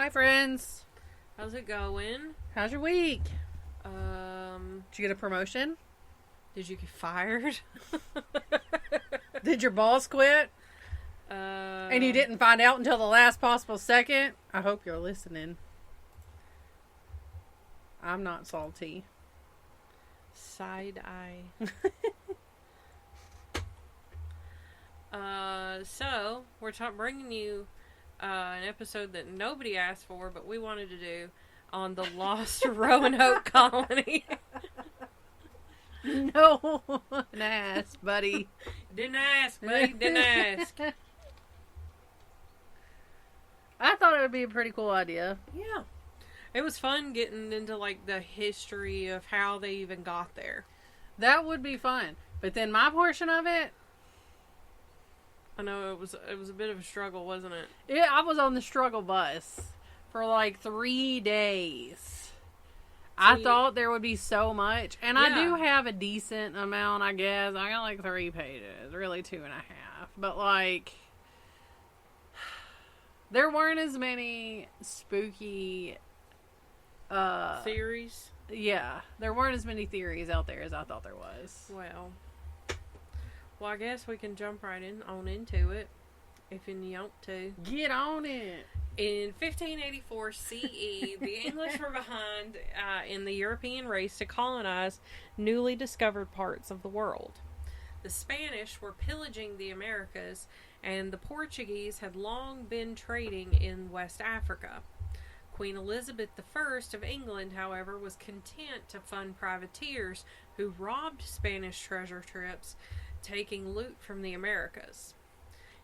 Hi, friends. How's it going? How's your week? Did Did you get a promotion? you get fired? Did your boss quit? And you didn't find out until the last possible second? I hope you're listening. I'm not salty. Side eye. So we're bringing you an episode that nobody asked for, but we wanted to do on the lost Roanoke Colony. No one asked, buddy. Didn't ask, buddy. Didn't ask. I thought it would be a pretty cool idea. Yeah. It was fun getting into, like, the history of how they even got there. That would be fun. But then my portion of it... I know it was a bit of a struggle, wasn't it? Yeah, I was on the struggle bus for like 3 days. I thought there would be so much. And I do have a decent amount, I guess. I got like 3 pages. Really 2.5. But like... There weren't as many spooky... theories? Yeah. There weren't as many theories out there as I thought there was. Well, I guess we can jump right into it, if you want to. Get on it. In 1584 CE, the English were behind in the European race to colonize newly discovered parts of the world. The Spanish were pillaging the Americas, and the Portuguese had long been trading in West Africa. Queen Elizabeth I of England, however, was content to fund privateers who robbed Spanish treasure ships, taking loot from the Americas.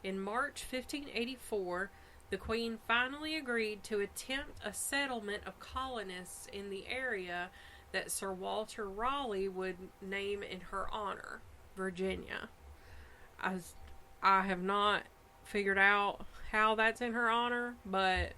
In March 1584, the Queen finally agreed to attempt a settlement of colonists in the area that Sir Walter Raleigh would name in her honor, Virginia. I have not figured out how that's in her honor, but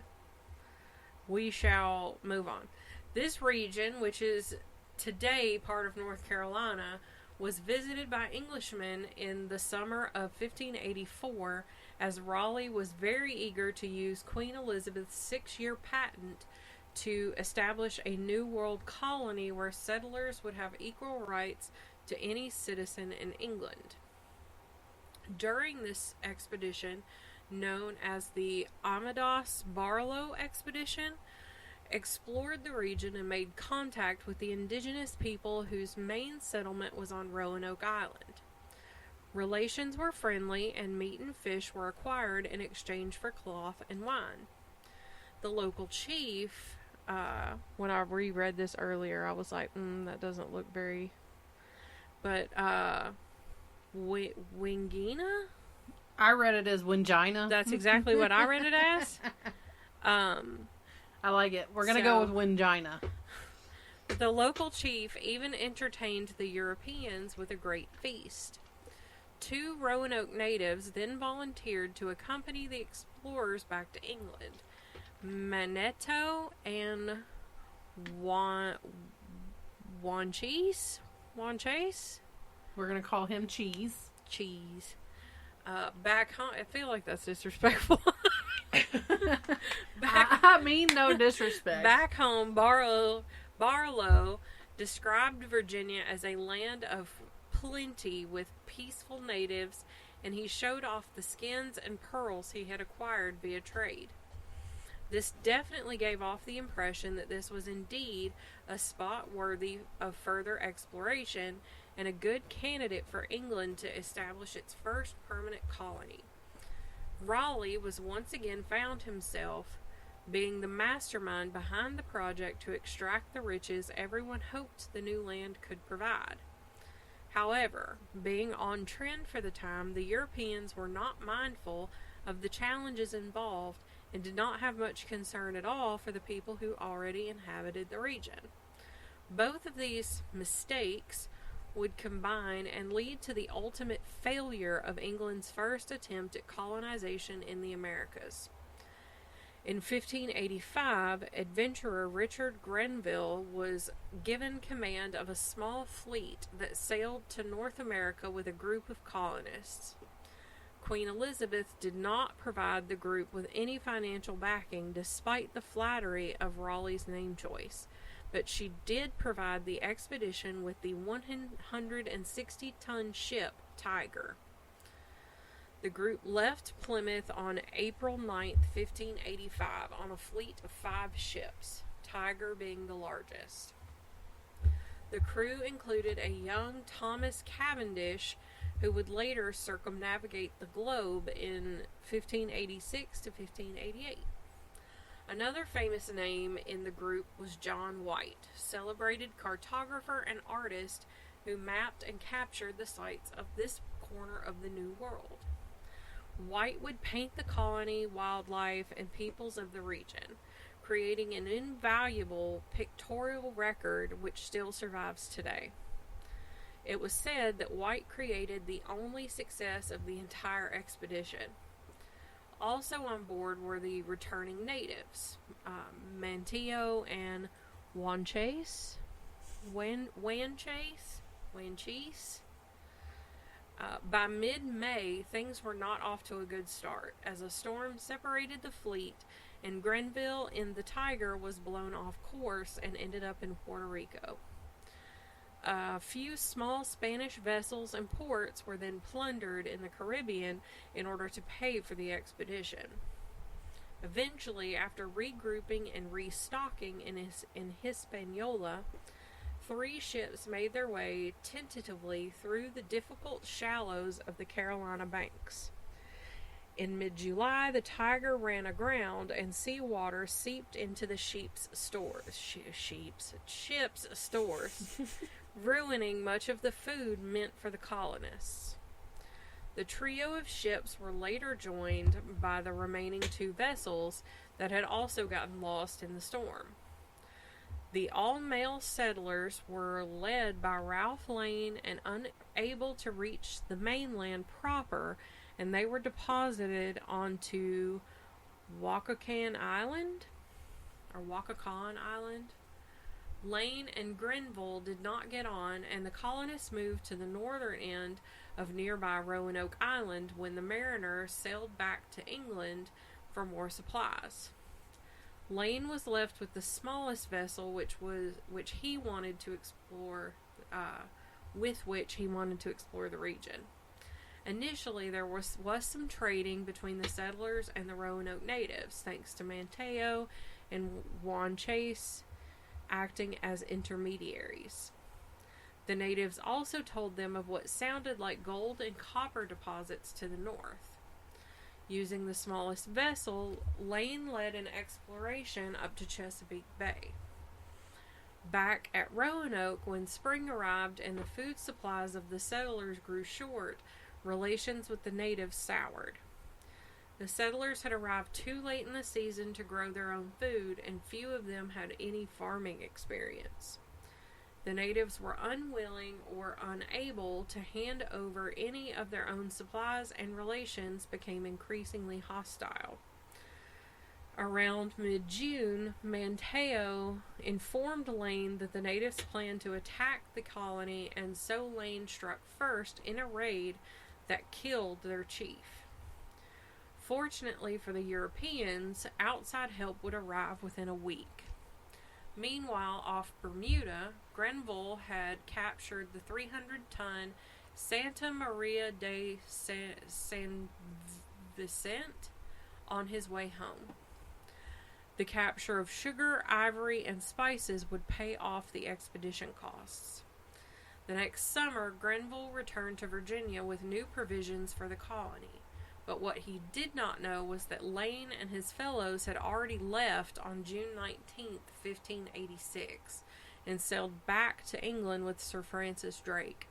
we shall move on. This region, which is today part of North Carolina, was visited by Englishmen in the summer of 1584, as Raleigh was very eager to use Queen Elizabeth's 6-year patent to establish a new world colony where settlers would have equal rights to any citizen in England. During this expedition, known as the Amadas Barlow Expedition, explored the region and made contact with the indigenous people whose main settlement was on Roanoke Island. Relations were friendly, and meat and fish were acquired in exchange for cloth and wine. The local chief, when I reread this earlier, I was like, that doesn't look very... But, Wingina? I read it as Wingina. That's exactly what I read it as. I like it. We're going to go with Wingina. The local chief even entertained the Europeans with a great feast. 2 Roanoke natives then volunteered to accompany the explorers back to England. Manetto and Wanchese? We're going to call him Cheese. Back home, I feel like that's disrespectful. I mean no disrespect. Back home, Barlow described Virginia as a land of plenty with peaceful natives, and he showed off the skins and pearls he had acquired via trade. This definitely gave off the impression that this was indeed a spot worthy of further exploration and a good candidate for England to establish its first permanent colony. Raleigh was once again found himself being the mastermind behind the project to extract the riches everyone hoped the new land could provide. However, being on trend for the time, the Europeans were not mindful of the challenges involved and did not have much concern at all for the people who already inhabited the region. Both of these mistakes would combine and lead to the ultimate failure of England's first attempt at colonization in the Americas. In 1585, adventurer Richard Grenville was given command of a small fleet that sailed to North America with a group of colonists. Queen Elizabeth did not provide the group with any financial backing despite the flattery of Raleigh's name choice, but she did provide the expedition with the 160-ton ship Tiger. The group left Plymouth on April 9th, 1585 on a fleet of 5 ships, Tiger being the largest. The crew included a young Thomas Cavendish, who would later circumnavigate the globe in 1586 to 1588. Another famous name in the group was John White, celebrated cartographer and artist who mapped and captured the sites of this corner of the New World. White would paint the colony, wildlife, and peoples of the region, creating an invaluable pictorial record which still survives today. It was said that White created the only success of the entire expedition. Also on board were the returning natives, Manteo and Wanchese. By mid-May, things were not off to a good start, as a storm separated the fleet, and Grenville in the Tiger was blown off course and ended up in Puerto Rico. A few small Spanish vessels and ports were then plundered in the Caribbean in order to pay for the expedition. Eventually, after regrouping and restocking in Hispaniola, 3 ships made their way tentatively through the difficult shallows of the Carolina Banks. In mid-July, the Tiger ran aground and seawater seeped into the ship's stores, ruining much of the food meant for the colonists. The trio of ships were later joined by the remaining 2 vessels that had also gotten lost in the storm. The all-male settlers were led by Ralph Lane and unable to reach the mainland proper, and they were deposited onto Wakakan Island. Lane and Grenville did not get on, and the colonists moved to the northern end of nearby Roanoke Island when the mariners sailed back to England for more supplies. Lane was left with the smallest vessel, which he wanted to explore the region. Initially, there was some trading between the settlers and the Roanoke natives, thanks to Manteo and Wanchese acting as intermediaries. The natives also told them of what sounded like gold and copper deposits to the north. Using the smallest vessel, Lane led an exploration up to Chesapeake Bay. Back at Roanoke, when spring arrived and the food supplies of the settlers grew short, relations with the natives soured. The settlers had arrived too late in the season to grow their own food, and few of them had any farming experience. The natives were unwilling or unable to hand over any of their own supplies, and relations became increasingly hostile. Around mid-June, Manteo informed Lane that the natives planned to attack the colony, and so Lane struck first in a raid that killed their chief. Fortunately for the Europeans, outside help would arrive within a week. Meanwhile, off Bermuda, Grenville had captured the 300-ton Santa Maria de San Vicente on his way home. The capture of sugar, ivory, and spices would pay off the expedition costs. The next summer, Grenville returned to Virginia with new provisions for the colony. But what he did not know was that Lane and his fellows had already left on June 19, 1586, and sailed back to England with Sir Francis Drake,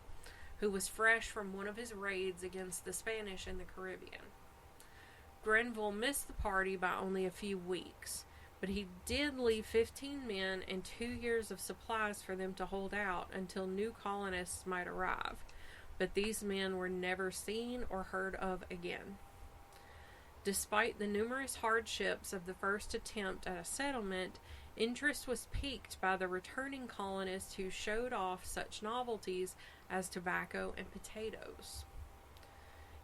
who was fresh from one of his raids against the Spanish in the Caribbean. Grenville missed the party by only a few weeks, but he did leave 15 men and 2 years of supplies for them to hold out until new colonists might arrive. But these men were never seen or heard of again. Despite the numerous hardships of the first attempt at a settlement, interest was piqued by the returning colonists who showed off such novelties as tobacco and potatoes.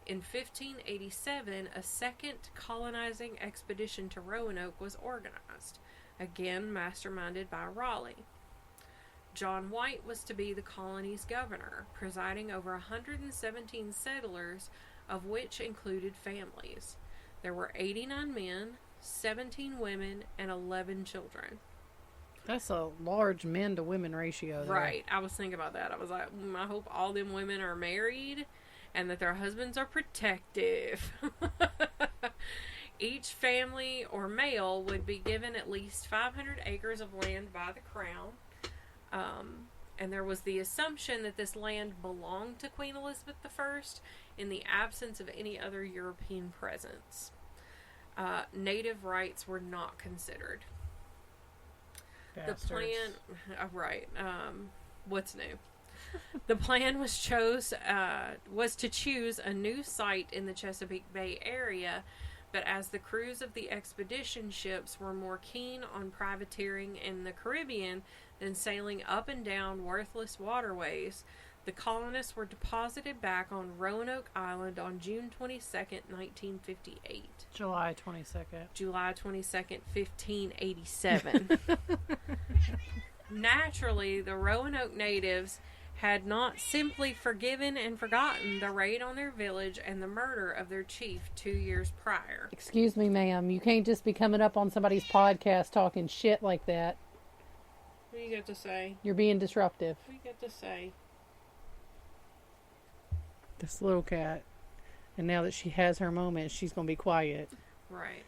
In 1587, a second colonizing expedition to Roanoke was organized, again masterminded by Raleigh. John White was to be the colony's governor, presiding over 117 settlers, of which included families. There were 89 men, 17 women, and 11 children. That's a large men to women ratio there. Right. I was thinking about that. I was like, I hope all them women are married and that their husbands are protective. Each family or male would be given at least 500 acres of land by the crown. And there was the assumption that this land belonged to Queen Elizabeth I in the absence of any other European presence. Native rights were not considered. Bastards. The plan, right? What's new? The plan was to choose a new site in the Chesapeake Bay area, but as the crews of the expedition ships were more keen on privateering in the Caribbean than sailing up and down worthless waterways, the colonists were deposited back on Roanoke Island on June 22nd, 1958. July 22nd. July 22nd, 1587. Naturally, the Roanoke natives had not simply forgiven and forgotten the raid on their village and the murder of their chief 2 years prior. Excuse me, ma'am. You can't just be coming up on somebody's podcast talking shit like that. What do you got to say? You're being disruptive. What do you got to say? This little cat. And now that she has her moment, she's going to be quiet. Right.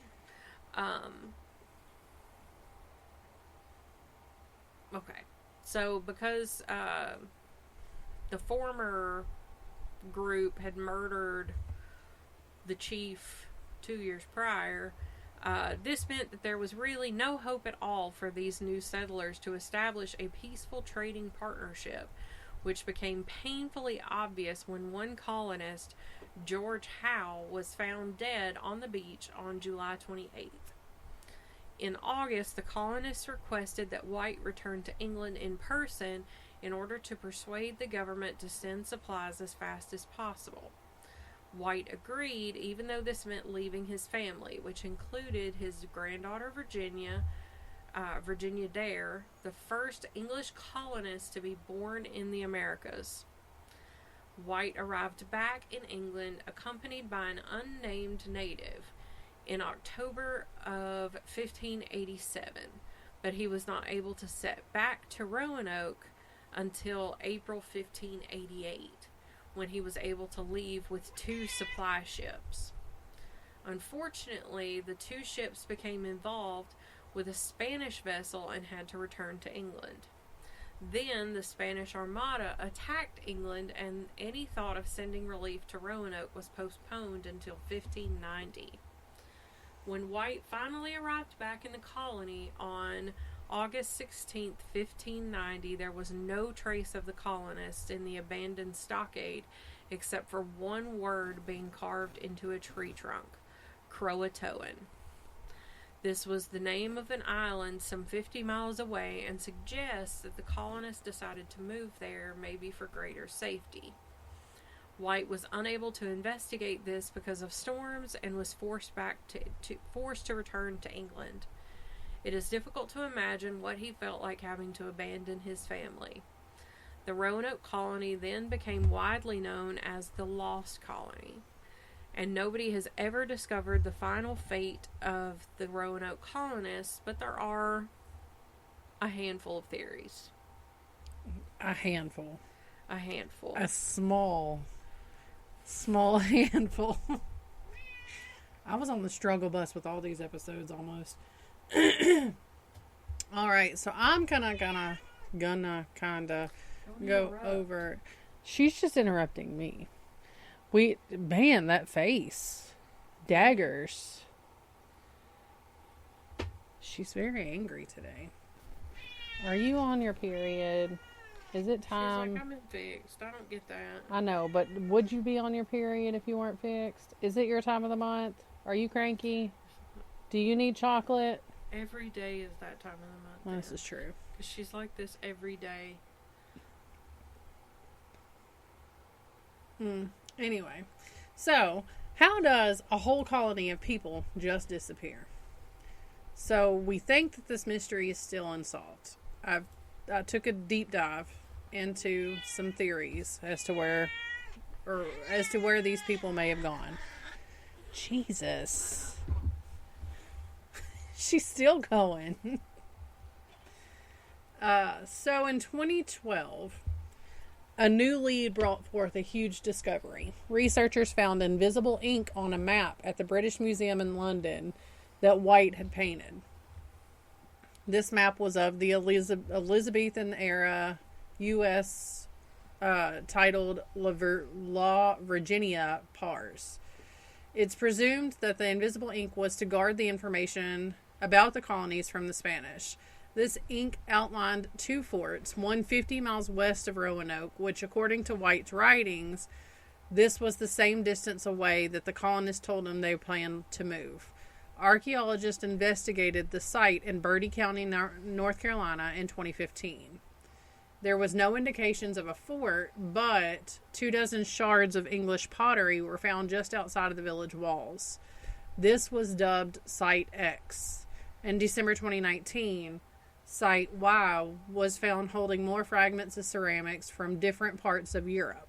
Okay. So, because the former group had murdered the chief 2 years prior, this meant that there was really no hope at all for these new settlers to establish a peaceful trading partnership, which became painfully obvious when one colonist, George Howe, was found dead on the beach on July 28th. In August, the colonists requested that White return to England in person in order to persuade the government to send supplies as fast as possible. White agreed, even though this meant leaving his family, which included his granddaughter Virginia Dare, the first English colonist to be born in the Americas. White arrived back in England accompanied by an unnamed native in October of 1587, but he was not able to set back to Roanoke until April 1588, when he was able to leave with 2 supply ships. Unfortunately, the 2 ships became involved with a Spanish vessel and had to return to England. Then the Spanish Armada attacked England, and any thought of sending relief to Roanoke was postponed until 1590. When White finally arrived back in the colony on August 16th, 1590, there was no trace of the colonists in the abandoned stockade except for one word being carved into a tree trunk: Croatoan. This was the name of an island some 50 miles away and suggests that the colonists decided to move there, maybe for greater safety. White was unable to investigate this because of storms and was forced to return to England. It is difficult to imagine what he felt like having to abandon his family. The Roanoke Colony then became widely known as the Lost Colony, and nobody has ever discovered the final fate of the Roanoke colonists, but there are a handful of theories. A handful. A handful. A small handful. I was on the struggle bus with all these episodes almost. Alright, so I'm gonna go over. She's just interrupting me. Man, that face. Daggers. She's very angry today. Are you on your period? Is it time? She's like, I'm fixed. I don't get that. I know, but would you be on your period if you weren't fixed? Is it your time of the month? Are you cranky? Do you need chocolate? Every day is that time of the month. This is true. Because she's like this every day. Anyway, So, how does a whole colony of people just disappear? So, we think that this mystery is still unsolved. I took a deep dive into some theories as to where these people may have gone. Jesus. She's still going. So in 2012, a new lead brought forth a huge discovery. Researchers found invisible ink on a map at the British Museum in London that White had painted. This map was of the Elizabethan era U.S. Titled La Virginia Pars. It's presumed that the invisible ink was to guard the information about the colonies from the Spanish. This ink outlined two forts, one 50 miles west of Roanoke, which, according to White's writings, this was the same distance away that the colonists told him they planned to move. Archaeologists investigated the site in Bertie County, North Carolina in 2015. There was no indications of a fort, but 24 shards of English pottery were found just outside of the village walls. This was dubbed Site X. In December 2019, Site Y was found holding more fragments of ceramics from different parts of Europe.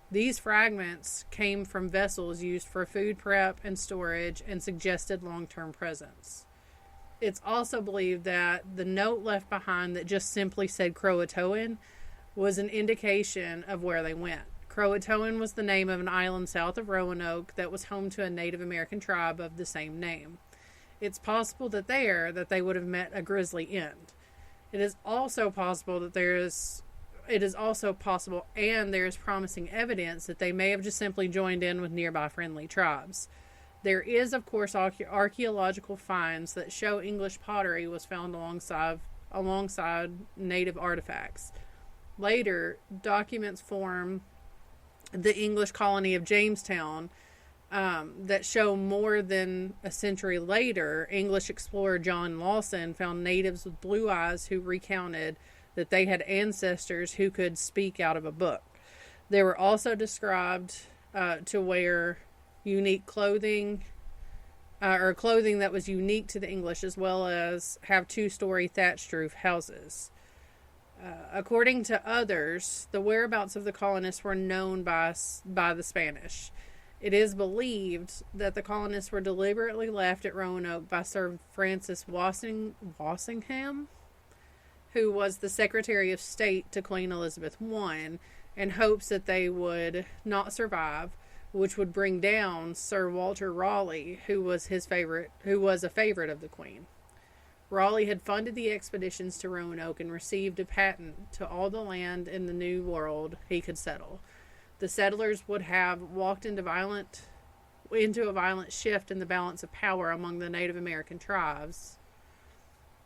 These fragments came from vessels used for food prep and storage and suggested long-term presence. It's also believed that the note left behind that just simply said Croatoan was an indication of where they went. Croatoan was the name of an island south of Roanoke that was home to a Native American tribe of the same name. It's possible that they would have met a grisly end. It is also possible that there is promising evidence that they may have just simply joined in with nearby friendly tribes. There is, of course, archaeological finds that show English pottery was found alongside native artifacts. Later, documents form the English colony of Jamestown that show more than a century later, English explorer John Lawson found natives with blue eyes who recounted that they had ancestors who could speak out of a book. They were also described to wear unique clothing, or clothing that was unique to the English, as well as have two-story thatched roof houses. According to others, the whereabouts of the colonists were known by the Spanish. It is believed that the colonists were deliberately left at Roanoke by Sir Francis Walsingham, who was the Secretary of State to Queen Elizabeth I, in hopes that they would not survive, which would bring down Sir Walter Raleigh, who was a favorite of the Queen. Raleigh had funded the expeditions to Roanoke and received a patent to all the land in the New World he could settle. The settlers would have walked into a violent shift in the balance of power among the Native American tribes.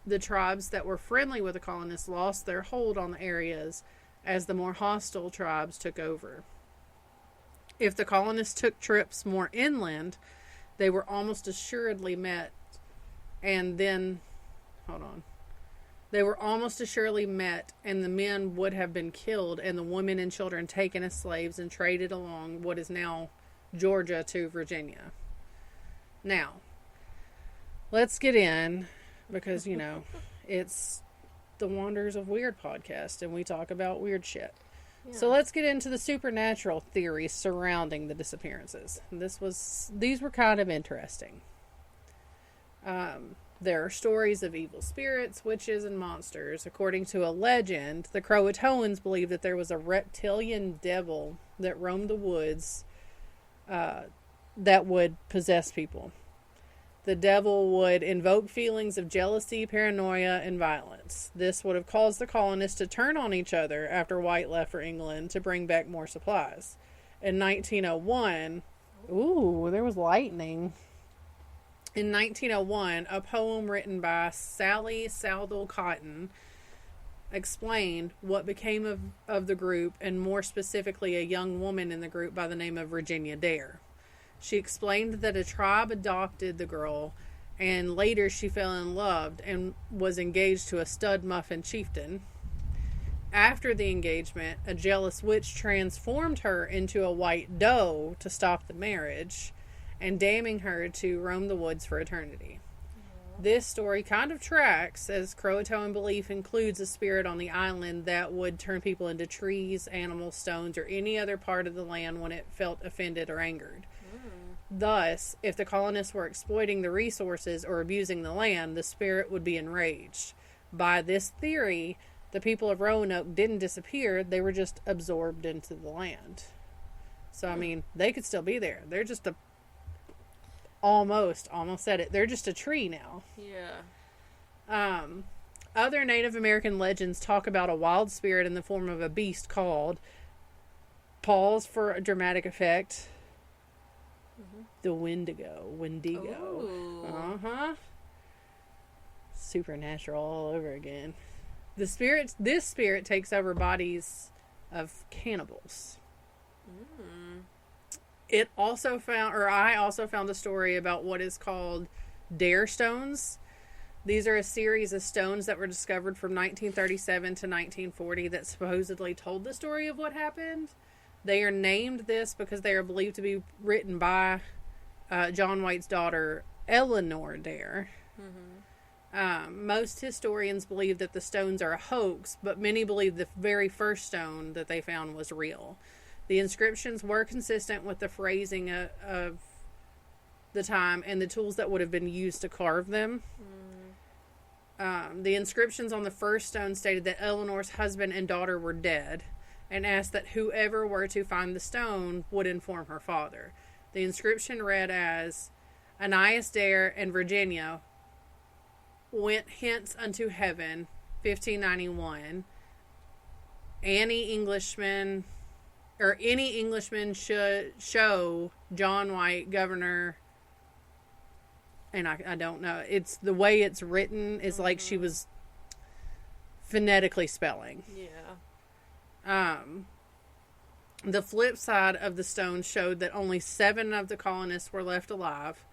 The tribes that were friendly with the colonists lost their hold on the areas as the more hostile tribes took over. If the colonists took trips more inland, they were almost assuredly met, and the men would have been killed and the women and children taken as slaves and traded along what is now Georgia to Virginia. Now, let's get in, because, it's the Wonders of Weird podcast, and we talk about weird shit. Yeah. So let's get into the supernatural theories surrounding the disappearances. These were kind of interesting. There are stories of evil spirits, witches, and monsters. According to a legend, the Croatoans believed that there was a reptilian devil that roamed the woods that would possess people. The devil would invoke feelings of jealousy, paranoia, and violence. This would have caused the colonists to turn on each other after White left for England to bring back more supplies. In 1901, there was lightning. In 1901, a poem written by Sally Saldell Cotton explained what became of the group, and more specifically a young woman in the group by the name of Virginia Dare. She explained that a tribe adopted the girl, and later she fell in love and was engaged to a stud muffin chieftain. After the engagement, a jealous witch transformed her into a white doe to stop the marriage, and damning her to roam the woods for eternity. This story kind of tracks, as Croatoan belief includes a spirit on the island that would turn people into trees, animals, stones, or any other part of the land when it felt offended or angered. Thus, if the colonists were exploiting the resources or abusing the land, the spirit would be enraged. By this theory, the people of Roanoke didn't disappear, they were just absorbed into the land. So, I mean, they could still be there. They're just almost said it. They're just a tree now. Yeah. Other Native American legends talk about a wild spirit in the form of a beast called, pause for a dramatic effect, the Wendigo. Supernatural all over again. This spirit takes over bodies of cannibals. I also found a story about what is called dare stones. These are a series of stones that were discovered from 1937 to 1940 that supposedly told the story of what happened. They are named this because they are believed to be written by John White's daughter, Eleanor Dare. Most historians believe that the stones are a hoax, but many believe the very first stone that they found was real. The inscriptions were consistent with the phrasing of the time and the tools that would have been used to carve them. The inscriptions on the first stone stated that Eleanor's husband and daughter were dead, and asked that whoever were to find the stone would inform her father. The inscription read as, Ananias Dare and Virginia went hence unto heaven, 1591. Any Englishman should show John White, governor, and I don't know. It's the way it's written is like she was phonetically spelling. Yeah. The flip side of the stone showed that only 7 of the colonists were left alive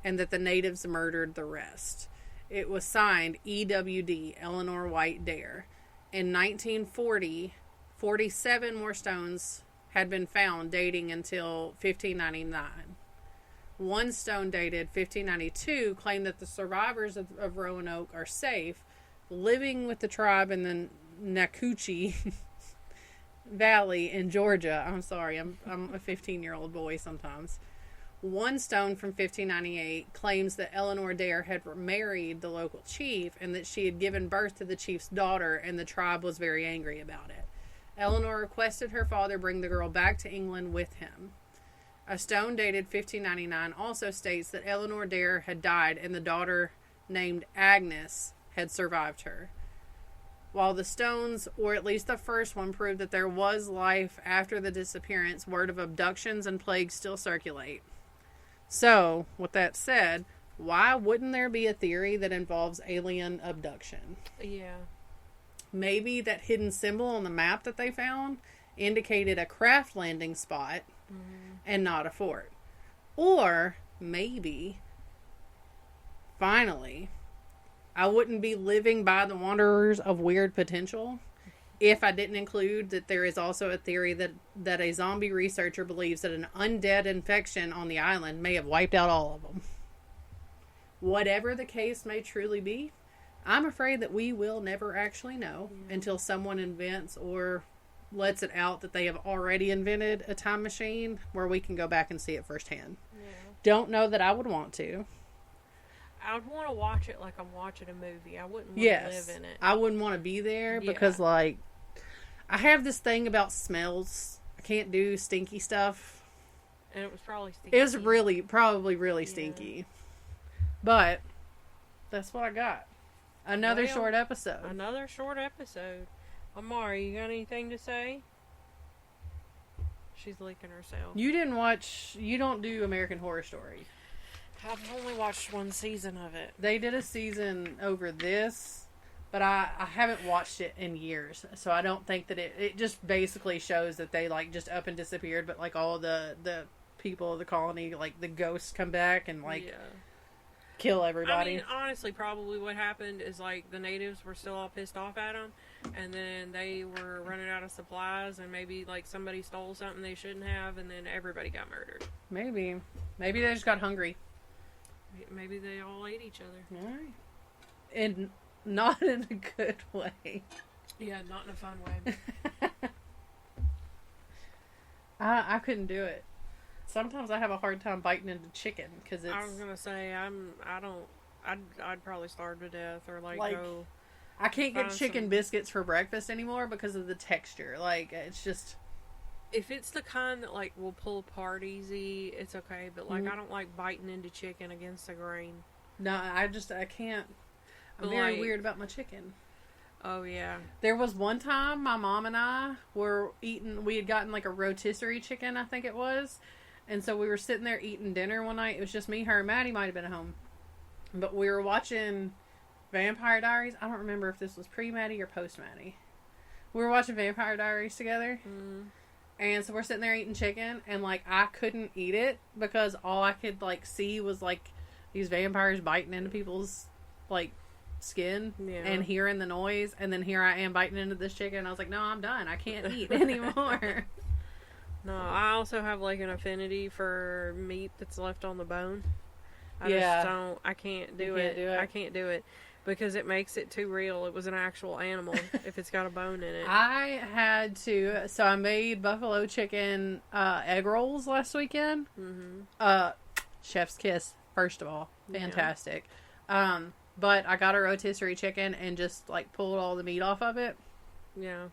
and that the natives murdered the rest. It was signed EWD, Eleanor White Dare. In 1940, 47 more stones had been found dating until 1599. One stone dated 1592 claimed that the survivors of Roanoke are safe, living with the tribe in the Nakuchi Valley in Georgia. I'm sorry, I'm a 15-year-old boy sometimes. One stone from 1598 claims that Eleanor Dare had married the local chief and that she had given birth to the chief's daughter, and the tribe was very angry about it. Eleanor requested her father bring the girl back to England with him. A stone dated 1599 also states that Eleanor Dare had died and the daughter named Agnes had survived her. While the stones, or at least the first one, proved that there was life after the disappearance, word of abductions and plagues still circulate. So, with that said, why wouldn't there be a theory that involves alien abduction? Yeah. Maybe that hidden symbol on the map that they found indicated a craft landing spot and not a fort. Or maybe, finally, I wouldn't be living by the wanderers of weird potential if I didn't include that there is also a theory that a zombie researcher believes that an undead infection on the island may have wiped out all of them. Whatever the case may truly be, I'm afraid that we will never actually know until someone invents or lets it out that they have already invented a time machine where we can go back and see it firsthand. Yeah. Don't know that I would want to. I would want to watch it like I'm watching a movie. I wouldn't want to live in it. I wouldn't want to be there because, like, I have this thing about smells. I can't do stinky stuff. And it was probably stinky. It was probably really stinky. But that's what I got. Another short episode. Another short episode. Amari, you got anything to say? She's licking herself. You don't do American Horror Story. I've only watched one season of it. They did a season over this, but I haven't watched it in years, so I don't think that it just basically shows that they, like, just up and disappeared, but, like, all the people of the colony, like, the ghosts come back and, like, kill everybody. I mean, honestly, probably what happened is, like, the natives were still all pissed off at them, and then they were running out of supplies, and maybe like somebody stole something they shouldn't have, and then everybody got murdered. Maybe they just got hungry. Maybe they all ate each other. All right. And not in a good way. Yeah, not in a fun way. I couldn't do it. Sometimes I have a hard time biting into chicken because it's. I was gonna say I'd probably starve to death or like go. I can't get chicken biscuits for breakfast anymore because of the texture. Like, it's just. If it's the kind that like will pull apart easy, it's okay. But like I don't like biting into chicken against the grain. No, I can't. I'm very weird about my chicken. Oh yeah. There was one time my mom and I were eating. We had gotten like a rotisserie chicken, I think it was, and so we were sitting there eating dinner one night. It was just me, her, and Maddie might have been at home, but we were watching Vampire Diaries. I don't remember if this was pre-Maddie or post-Maddie. We were watching Vampire Diaries together. Mm. And so we're sitting there eating chicken, and like I couldn't eat it because all I could like see was like these vampires biting into people's like skin and hearing the noise, and then here I am biting into this chicken. I was like, no, I'm done. I can't eat anymore. No, I also have like an affinity for meat that's left on the bone. I can't do it. I can't do it. Because it makes it too real. It was an actual animal if it's got a bone in it. I had to... So I made buffalo chicken egg rolls last weekend. Mm-hmm. Chef's kiss, first of all. Fantastic. Yeah. But I got a rotisserie chicken and just like pulled all the meat off of it. Yeah.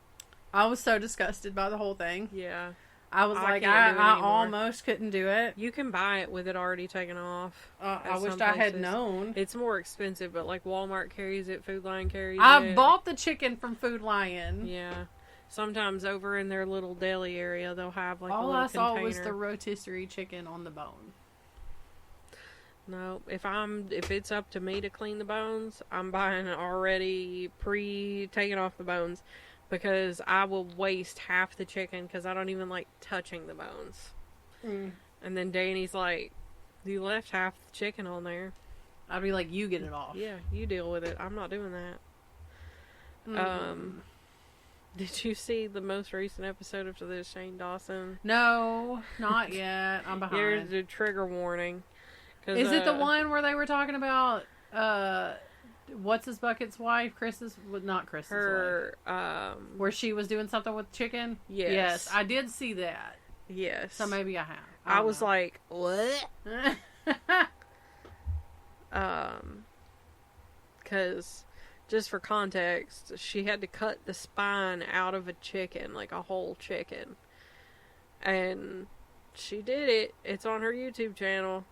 I was so disgusted by the whole thing. Yeah. I was I almost couldn't do it. You can buy it with it already taken off. I wished I had known. It's more expensive, but like Walmart carries it, Food Lion carries it. I bought the chicken from Food Lion. Yeah. Sometimes over in their little deli area, they'll have like all a little I saw container. was the rotisserie chicken on the bone. No, if it's up to me to clean the bones, I'm buying it already taken off the bones. Because I will waste half the chicken because I don't even like touching the bones. Mm. And then Danny's like, you left half the chicken on there. I'd be like, you get it off. Yeah, you deal with it. I'm not doing that. Did you see the most recent episode of the Shane Dawson? No, not yet. I'm behind. Here's the trigger warning. Is it the one where they were talking about... what's his bucket's wife? Not Chris's wife. Where she was doing something with chicken? Yes. Yes, I did see that. Yes. So maybe I have. I was like, what? Because, just for context, she had to cut the spine out of a chicken, like a whole chicken. And she did it. It's on her YouTube channel.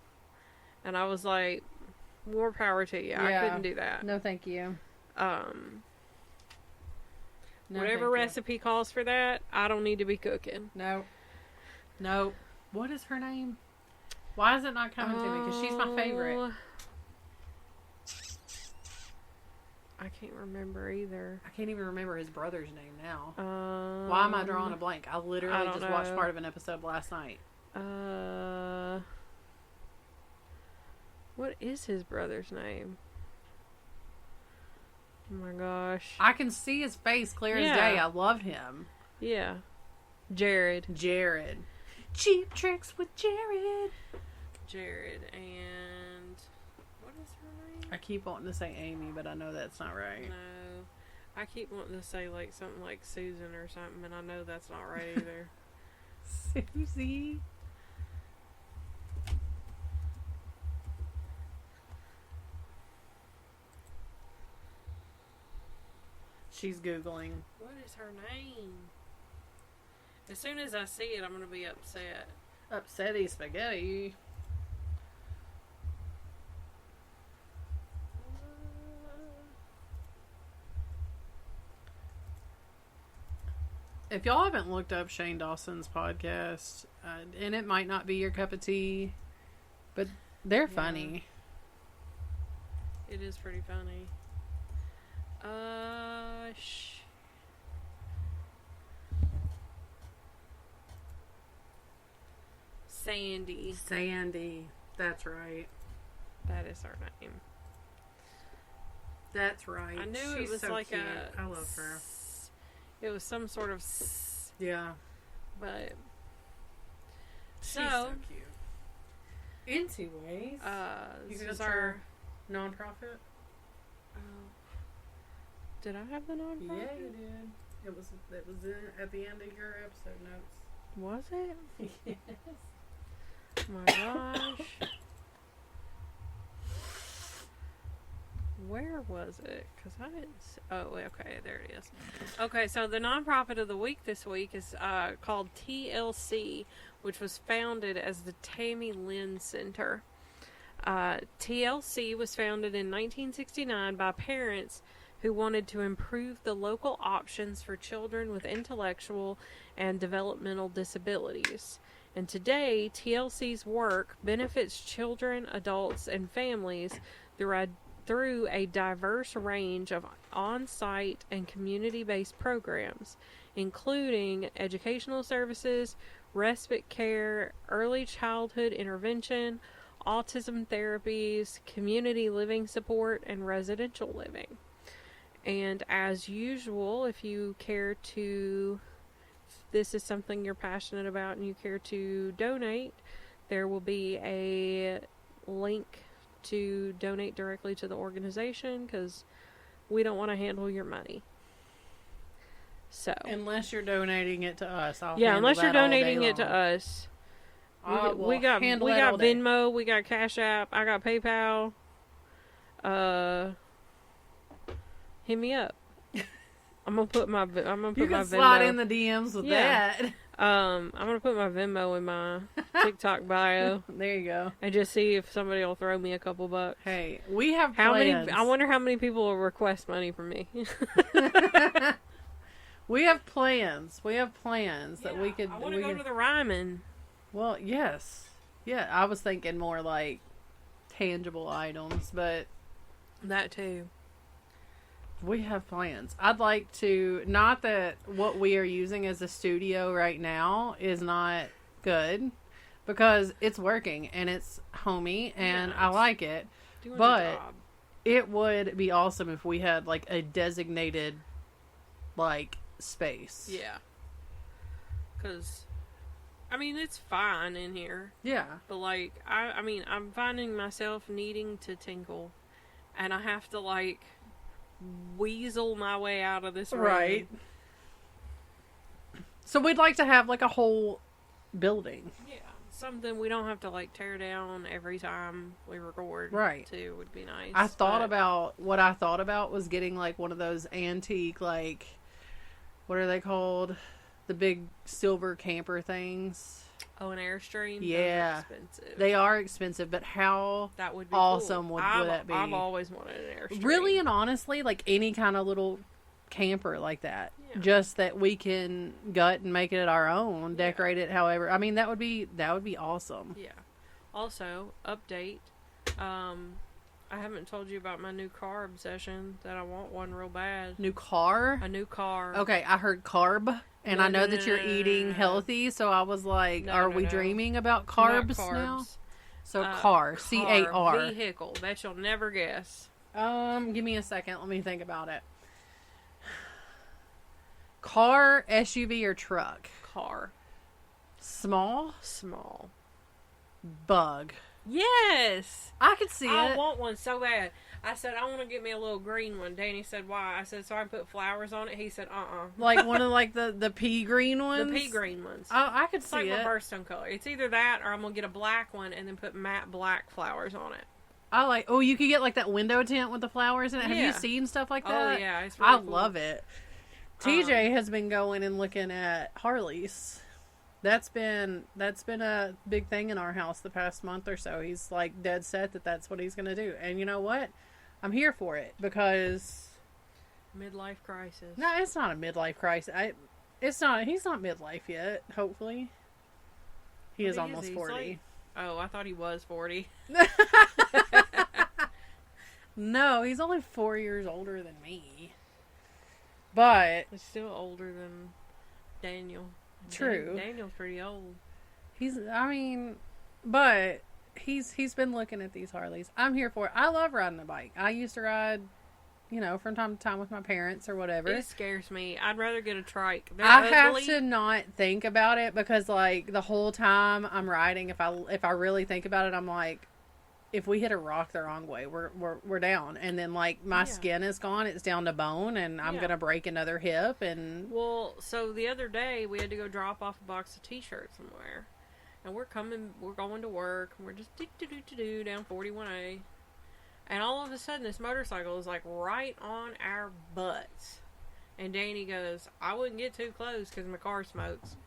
And I was like... More power to you. Yeah. I couldn't do that. No, thank you. Whatever recipe calls for that, I don't need to be cooking. No. What is her name? Why is it not coming to me? Because she's my favorite. I can't remember either. I can't even remember his brother's name now. Why am I drawing a blank? I literally just watched part of an episode last night. What is his brother's name? Oh my gosh. I can see his face clear as day. I love him. Yeah. Jared. Cheap Tricks with Jared. And... What is her name? I keep wanting to say Amy, but I know that's not right. No. I keep wanting to say like something like Susan or something, and I know that's not right either. Susie. She's Googling. What is her name? As soon as I see it, I'm going to be upset. Upsetty spaghetti. If y'all haven't looked up Shane Dawson's podcast, and it might not be your cup of tea, but they're funny. It is pretty funny. Sandy. That's right. That is her name. That's right. I knew She's it was so like cute. I love her. It was some sort of yeah. But She's so cute. Anyways, this is our nonprofit. Did I have the nonprofit? Yeah, you did. It was at the end of your episode notes. Was it? Yes. Oh my gosh. Where was it? Because I didn't see. Oh, okay, there it is. Okay, so the nonprofit of the week this week is called TLC, which was founded as the Tammy Lynn Center. TLC was founded in 1969 by parents who wanted to improve the local options for children with intellectual and developmental disabilities. And today, TLC's work benefits children, adults, and families through a diverse range of on-site and community-based programs, including educational services, respite care, early childhood intervention, autism therapies, community living support, and residential living. And as usual, if this is something you're passionate about and you care to donate, there will be a link to donate directly to the organization, because we don't want to handle your money. So unless you're donating it to us, unless you're donating it to us, we got Venmo, we got Cash App, I got PayPal. Hit me up. I'm gonna put my Venmo. You can slide in the DMs with that. I'm gonna put my Venmo in my TikTok bio. There you go. And just see if somebody will throw me a couple bucks. Hey, we have plans. I wonder how many people will request money from me. We have plans. That we could. I want to go to the Ryman. Well, yes. Yeah, I was thinking more like tangible items, but that too. We have plans. I'd like to, not that what we are using as a studio right now is not good, because it's working and it's homey and I like it, but it would be awesome if we had like a designated like space. Yeah. Because, I mean, it's fine in here. Yeah. But like, I mean, I'm finding myself needing to tinkle, and I have to like weasel my way out of this room. Right. So we'd like to have like a whole building. Yeah. Something we don't have to like tear down every time we record. Right. Too would be nice. I thought about was getting like one of those antique, like, what are they called? The big silver camper things. Oh, an Airstream? Yeah. Those are expensive. They are expensive, but how that would be awesome cool. would that be? I've always wanted an Airstream. Really and honestly, like any kind of little camper like that. Yeah. Just that we can gut and make it our own, decorate it however. I mean, that would be awesome. Yeah. Also, update. I haven't told you about my new car obsession, that I want one real bad. New car? A new car. Okay, I heard carb. And I know that you're eating healthy, so I was like, are we dreaming about carbs now? So car, C-A-R. Vehicle, that you'll never guess. Give me a second. Let me think about it. Car, SUV, or truck? Car. Small? Small. Bug. Yes! I could see it. I want one so bad. I said, I want to get me a little green one. Danny said, why? I said, so I can put flowers on it. He said, Like one of like the pea green ones? The pea green ones. Oh, I could it's see it. It's like reverse tone color. It's either that or I'm going to get a black one and then put matte black flowers on it. You could get like that window tint with the flowers in it. Yeah. Have you seen stuff like that? Oh, yeah. It's really cool. Love it. TJ has been going and looking at Harleys. That's been a big thing in our house the past month or so. He's like dead set that that's what he's going to do. And you know what? I'm here for it because midlife crisis. No, it's not a midlife crisis. He's not midlife yet, hopefully. He is almost 40. Like, I thought he was 40. No, he's only 4 years older than me. But he's still older than Daniel. True. Daniel's pretty old. But he's been looking at these Harleys. I'm here for it. I love riding a bike. I used to ride, from time to time with my parents or whatever. It scares me. I'd rather get a trike. I have to not think about it because, like, the whole time I'm riding, if I really think about it, I'm like, if we hit a rock the wrong way, we're down. And then, like, my skin is gone. It's down to bone, and I'm going to break another hip. And well, so the other day, we had to go drop off a box of T-shirts somewhere. And we're going to work, and we're just do down 41A. And all of a sudden, this motorcycle is, like, right on our butts. And Danny goes, I wouldn't get too close because my car smokes.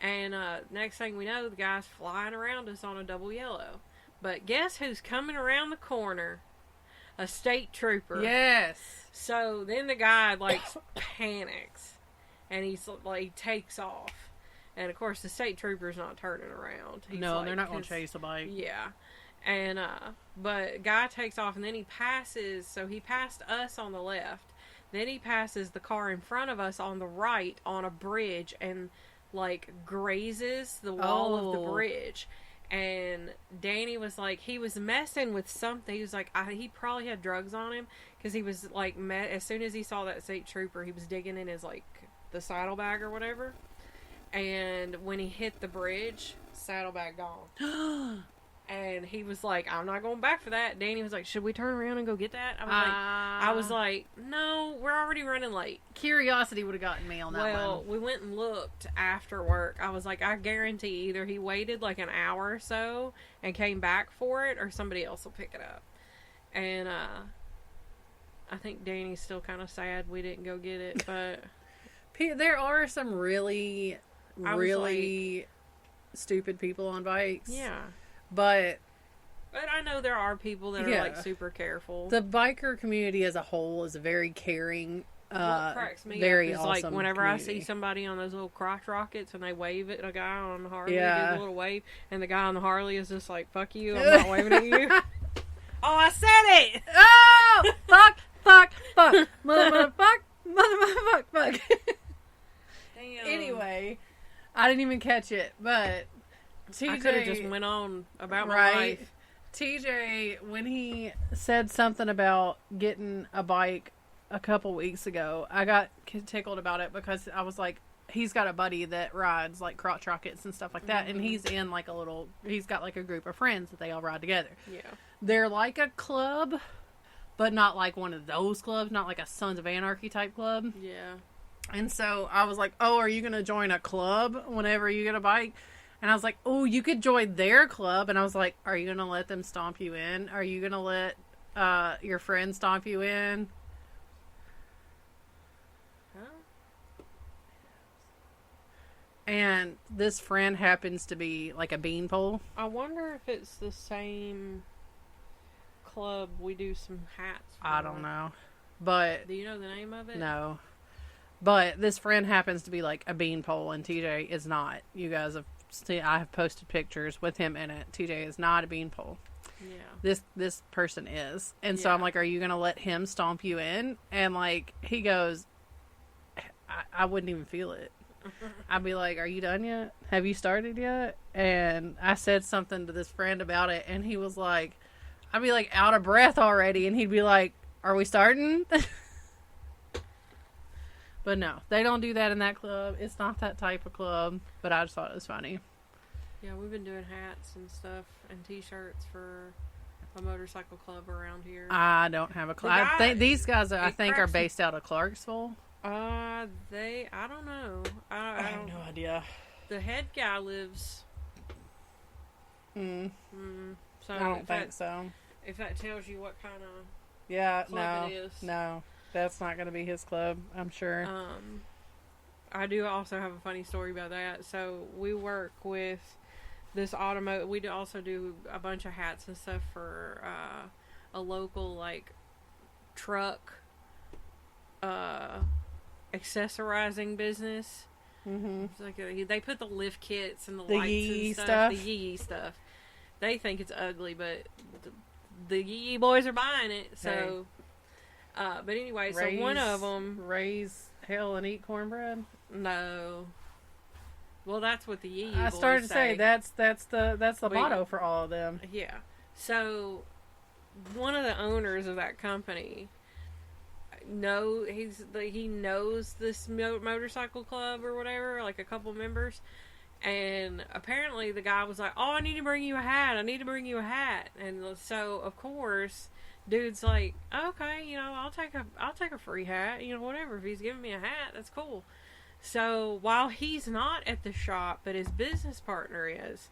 And next thing we know, the guy's flying around us on a double yellow. But guess who's coming around the corner? A state trooper. Yes. So then the guy, like, panics. And he's, like, he takes off. And, of course, the state trooper's not turning around. No, like, they're not going to chase a bike. Yeah. And, but guy takes off, and then he passes, so he passed us on the left. Then he passes the car in front of us on the right on a bridge and, like, grazes the wall of the bridge. And Danny was like, he was messing with something. He was like, he probably had drugs on him because he was like, as soon as he saw that state trooper, he was digging in his, like, the saddlebag or whatever. And when he hit the bridge, saddlebag gone. And he was like, I'm not going back for that. Danny was like, should we turn around and go get that? I was like, no, we're already running late. Curiosity would have gotten me on that one. Well, we went and looked after work. I was like, I guarantee either he waited like an hour or so and came back for it, or somebody else will pick it up. And I think Danny's still kind of sad we didn't go get it, but there are some really stupid people on bikes. Yeah. But I know there are people that are, like, super careful. The biker community as a whole is a very caring, what cracks me very up is, awesome like, whenever community. I see somebody on those little crotch rockets and they wave at a guy on the Harley, do a little wave, and the guy on the Harley is just like, fuck you, I'm not waving at you. Oh, I said it! Oh! Fuck! Motherfuck! Damn. Anyway, I didn't even catch it, but TJ, I could have just went on about my life. TJ, when he said something about getting a bike a couple weeks ago, I got tickled about it because I was like, he's got a buddy that rides like crotch rockets and stuff like that, and he's in like he's got like a group of friends that they all ride together. Yeah. They're like a club, but not like one of those clubs, not like a Sons of Anarchy type club. Yeah. And so I was like, oh, are you going to join a club whenever you get a bike? And I was like, oh, you could join their club. And I was like, are you going to let them stomp you in? Are you going to let your friends stomp you in? Huh? And this friend happens to be like a beanpole. I wonder if it's the same club we do some hats for. I don't know. But do you know the name of it? No. But this friend happens to be like a beanpole, and TJ is not. You guys have seen, I have posted pictures with him in it. TJ is not a beanpole. Yeah. This person is. And so I'm like, are you going to let him stomp you in? And like, he goes, I wouldn't even feel it. I'd be like, are you done yet? Have you started yet? And I said something to this friend about it, and he was like, I'd be like out of breath already, and he'd be like, are we starting? But no, they don't do that in that club. It's not that type of club, but I just thought it was funny. Yeah, we've been doing hats and stuff and T-shirts for a motorcycle club around here. I don't have a club. These guys, I think, are based out of Clarksville. I don't know. I have no idea. The head guy lives. So I don't think so. If that tells you what kind of club it is. No, that's not going to be his club, I'm sure. I do also have a funny story about that. So we work with this automotive. We also do a bunch of hats and stuff for a local like truck accessorizing business. Mm-hmm. It's like they put the lift kits and the lights and stuff. The yee stuff. They think it's ugly, but the yee boys are buying it. So, but anyway, so one of them raise hell and eat cornbread. No. Well, that's what the yee. I started to say that's the motto for all of them. Yeah. So, one of the owners of that company he knows this motorcycle club or whatever, like a couple members. And apparently the guy was like, "Oh, I need to bring you a hat. I need to bring you a hat." And so, of course, dude's like, "Okay, I'll take a free hat, whatever. If he's giving me a hat, that's cool." So while he's not at the shop, but his business partner is,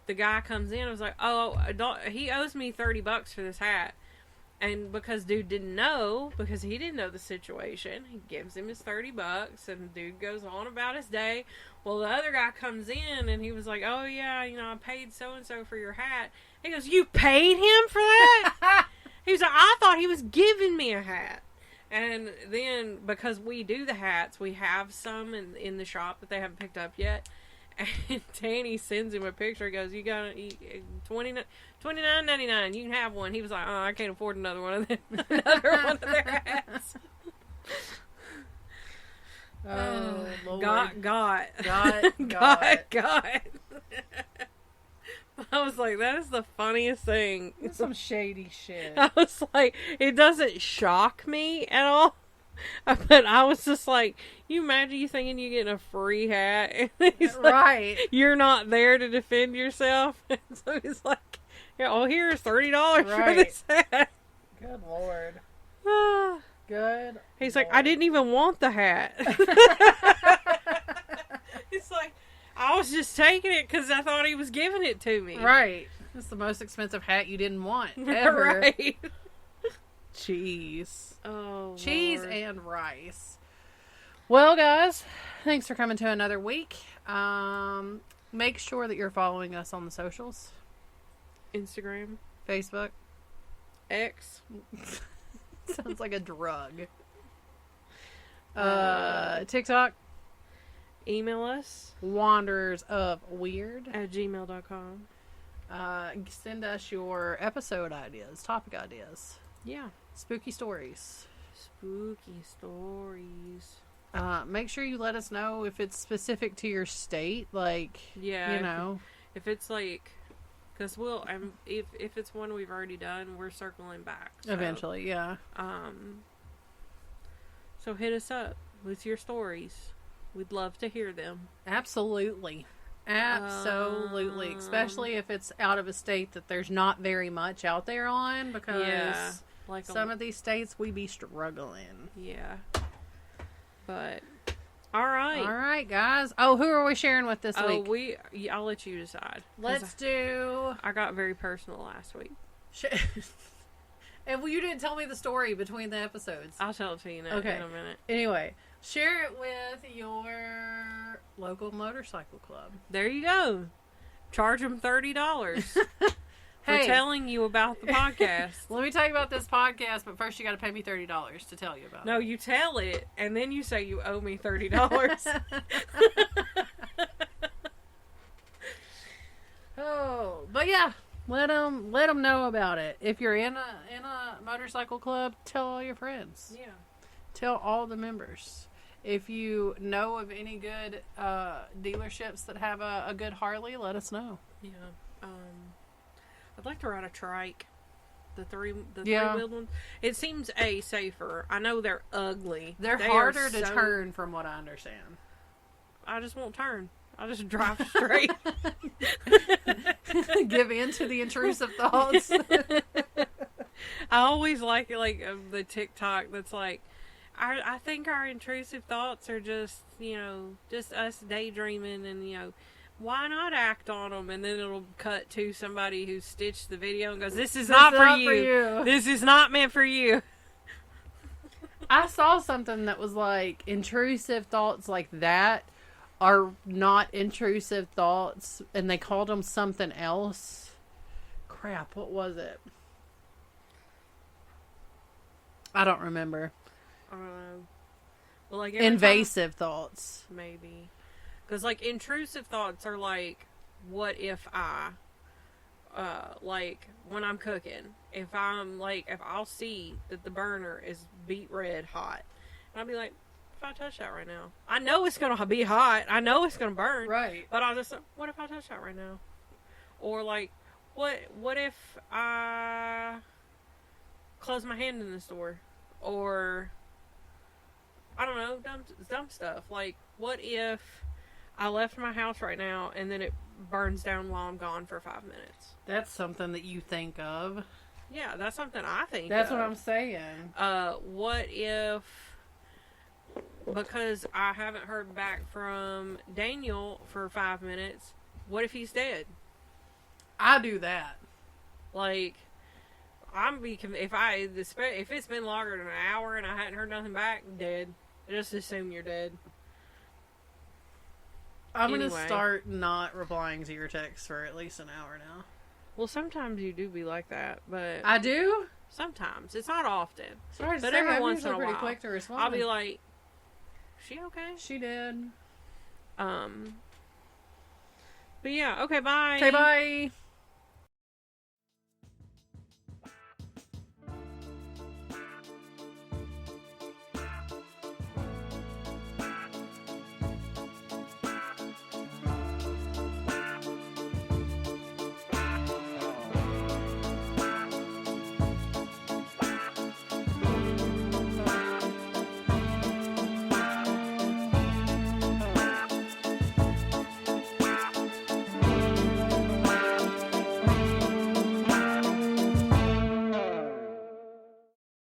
the guy comes in and was like, "Oh, he owes me $30 for this hat." And because dude didn't know, because he didn't know the situation, he gives him his $30, and dude goes on about his day. Well, the other guy comes in, and he was like, "Oh yeah, I paid so and so for your hat." He goes, "You paid him for that?" He was like, "I thought he was giving me a hat." And then because we do the hats, we have some in the shop that they haven't picked up yet. And Tanny sends him a picture. He goes, "You got $29.99. You can have one." He was like, "Oh, I can't afford another one of them." Another one of their hats. Oh, Lord. Got. I was like, that is the funniest thing. That's some shady shit. I was like, it doesn't shock me at all. But I was just like, you imagine you thinking you're getting a free hat, and he's like, right? You're not there to defend yourself. And so he's like, "Yeah, well, here's $30 for this hat." Good Lord. Good. He's Lord. like, "I didn't even want the hat." It's like, I was just taking it because I thought he was giving it to me. Right. It's the most expensive hat you didn't want ever. Right. Cheese. Oh, cheese Lord. and rice. Well, guys, thanks for coming to another week. Make sure that you're following us on the socials. Instagram. Facebook. X. Sounds like a drug. TikTok. Email us. wanderersofweird@gmail.com. Send us your episode ideas, topic ideas. Yeah. Spooky stories. Spooky stories. Make sure you let us know if it's specific to your state. Like, yeah, if it's like, because if it's one we've already done, we're circling back. So, eventually, yeah. So hit us up with your stories. We'd love to hear them. Absolutely. Especially if it's out of a state that there's not very much out there on, because like some of these states we be struggling. Yeah. But all right, guys. Oh, who are we sharing with this week? I'll let you decide. I got very personal last week. And you didn't tell me the story between the episodes. I'll tell it to you in a minute. Anyway, share it with your local motorcycle club. There you go. Charge them $30 for telling you about the podcast. Let me tell you about this podcast, but first you got to pay me $30 to tell you about it. No, you tell it, and then you say you owe me $30. Oh, but yeah. Let them know about it. If you're in a motorcycle club, tell all your friends. Yeah. Tell all the members. If you know of any good dealerships that have a good Harley, let us know. Yeah. I'd like to ride a trike. The three-wheeled ones. It seems safer. I know they're ugly. They're harder to turn, from what I understand. I just won't turn. I'll just drive straight. Give in to the intrusive thoughts. I always like the TikTok that's like, I think our intrusive thoughts are just us daydreaming, and why not act on them? And then it'll cut to somebody who stitched the video and goes, "This is not for you. This is not meant for you." I saw something that was like, intrusive thoughts like that are not intrusive thoughts, and they called them something else. Crap, what was it? I don't remember. Well, like invasive thoughts, maybe, because like intrusive thoughts are like, what if I, like when I'm cooking, if I'll see that the burner is beet red hot, and I'll be like, if I touch that right now, I know it's gonna be hot. I know it's gonna burn. Right. But I'll just, what if I touch that right now? Or like, what if I close my hand in this door? Or, I don't know, dumb stuff. Like, what if I left my house right now and then it burns down while I'm gone for 5 minutes? That's something that you think of. Yeah, that's something I think That's of. what I'm saying. What if, because I haven't heard back from Daniel for 5 minutes, what if he's dead? I do that. Like, if it's been longer than an hour and I hadn't heard nothing back, dead. Just assume you're dead. I'm going to start not replying to your texts for at least an hour now. Well, sometimes you do be like that, but... I do? Sometimes. It's not often. Sorry to but say, every I'm once in usually a pretty while, quick to respond. I'll be like, she okay? She did. But yeah, okay, bye. Okay, bye.